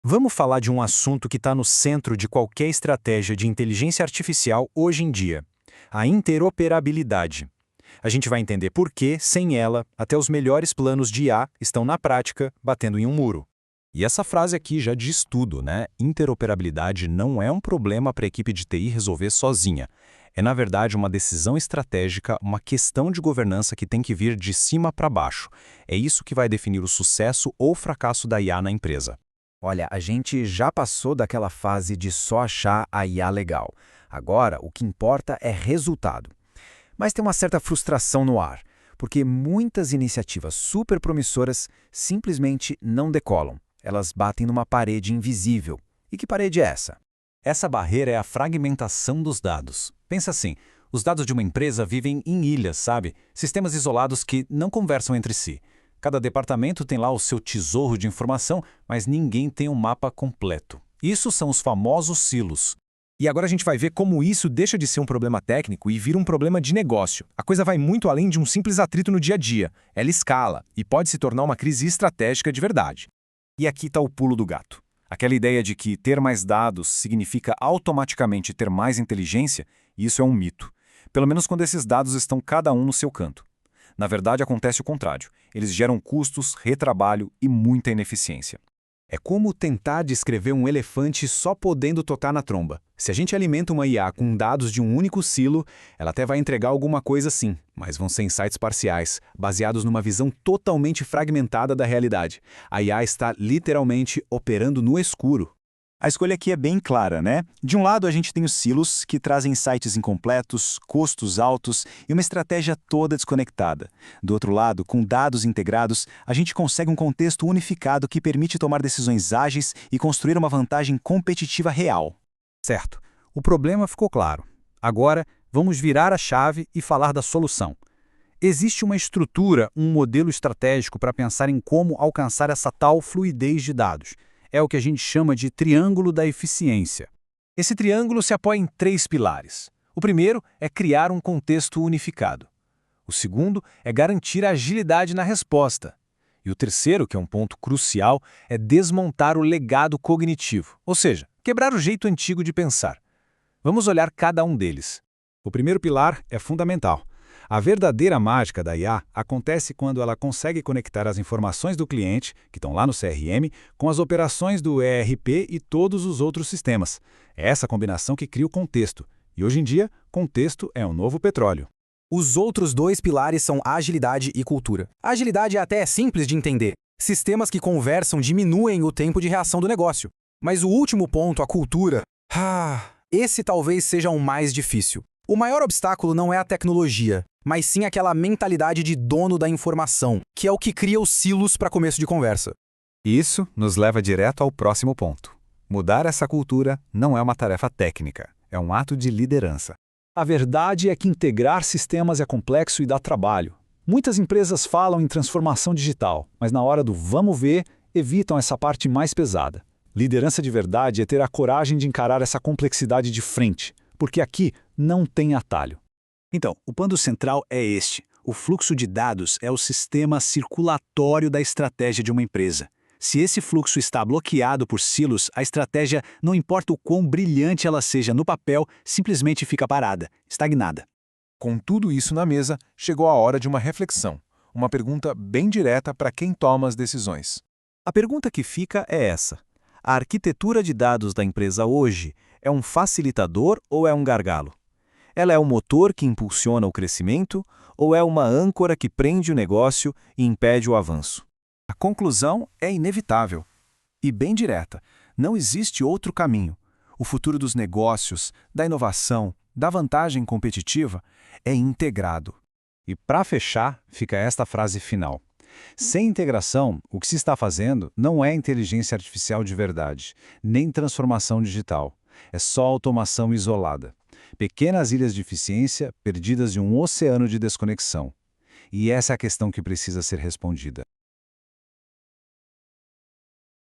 Vamos falar de um assunto que está no centro de qualquer estratégia de inteligência artificial hoje em dia: a interoperabilidade. A gente vai entender por que, sem ela, até os melhores planos de IA estão na prática batendo em um muro. E essa frase aqui já diz tudo, né? Interoperabilidade não é um problema para a equipe de TI resolver sozinha. É, na verdade, uma decisão estratégica, uma questão de governança que tem que vir de cima para baixo. É isso que vai definir o sucesso ou fracasso da IA na empresa. Olha, a gente já passou daquela fase de só achar a IA legal. Agora, o que importa é resultado. Mas tem uma certa frustração no ar, porque muitas iniciativas super promissoras simplesmente não decolam. Elas batem numa parede invisível. E que parede é essa? Essa barreira é a fragmentação dos dados. Pensa assim, os dados de uma empresa vivem em ilhas, sabe? Sistemas isolados que não conversam entre si. Cada departamento tem lá o seu tesouro de informação, mas ninguém tem um mapa completo. Isso são os famosos silos. E agora a gente vai ver como isso deixa de ser um problema técnico e vira um problema de negócio. A coisa vai muito além de um simples atrito no dia a dia. Ela escala e pode se tornar uma crise estratégica de verdade. E aqui está o pulo do gato. Aquela ideia de que ter mais dados significa automaticamente ter mais inteligência, isso é um mito. Pelo menos quando esses dados estão cada um no seu canto. Na verdade, acontece o contrário. Eles geram custos, retrabalho e muita ineficiência. É como tentar descrever um elefante só podendo tocar na tromba. Se a gente alimenta uma IA com dados de um único silo, ela até vai entregar alguma coisa sim, mas vão ser insights parciais, baseados numa visão totalmente fragmentada da realidade. A IA está literalmente operando no escuro. A escolha aqui é bem clara, né? De um lado, a gente tem os silos, que trazem insights incompletos, custos altos e uma estratégia toda desconectada. Do outro lado, com dados integrados, a gente consegue um contexto unificado que permite tomar decisões ágeis e construir uma vantagem competitiva real. Certo. O problema ficou claro. Agora, vamos virar a chave e falar da solução. Existe uma estrutura, um modelo estratégico para pensar em como alcançar essa tal fluidez de dados. É o que a gente chama de triângulo da eficiência. Esse triângulo se apoia em 3 pilares. O primeiro é criar um contexto unificado. O segundo é garantir a agilidade na resposta. E o terceiro, que é um ponto crucial, é desmontar o legado cognitivo, ou seja, quebrar o jeito antigo de pensar. Vamos olhar cada um deles. O primeiro pilar é fundamental. A verdadeira mágica da IA acontece quando ela consegue conectar as informações do cliente, que estão lá no CRM, com as operações do ERP e todos os outros sistemas. É essa combinação que cria o contexto. E hoje em dia, contexto é um novo petróleo. Os outros 2 pilares são agilidade e cultura. A agilidade até é simples de entender. Sistemas que conversam diminuem o tempo de reação do negócio. Mas o último ponto, a cultura, esse talvez seja o mais difícil. O maior obstáculo não é a tecnologia, mas sim aquela mentalidade de dono da informação, que é o que cria os silos para começo de conversa. Isso nos leva direto ao próximo ponto. Mudar essa cultura não é uma tarefa técnica, é um ato de liderança. A verdade é que integrar sistemas é complexo e dá trabalho. Muitas empresas falam em transformação digital, mas na hora do vamos ver, evitam essa parte mais pesada. Liderança de verdade é ter a coragem de encarar essa complexidade de frente, porque aqui não tem atalho. Então, o ponto central é este. O fluxo de dados é o sistema circulatório da estratégia de uma empresa. Se esse fluxo está bloqueado por silos, a estratégia, não importa o quão brilhante ela seja no papel, simplesmente fica parada, estagnada. Com tudo isso na mesa, chegou a hora de uma reflexão. Uma pergunta bem direta para quem toma as decisões. A pergunta que fica é essa. A arquitetura de dados da empresa hoje é um facilitador ou é um gargalo? Ela é o motor que impulsiona o crescimento ou é uma âncora que prende o negócio e impede o avanço? A conclusão é inevitável e bem direta. Não existe outro caminho. O futuro dos negócios, da inovação, da vantagem competitiva é integrado. E para fechar, fica esta frase final. Sem integração, o que se está fazendo não é inteligência artificial de verdade, nem transformação digital. É só automação isolada. Pequenas ilhas de eficiência perdidas de um oceano de desconexão. E essa é a questão que precisa ser respondida.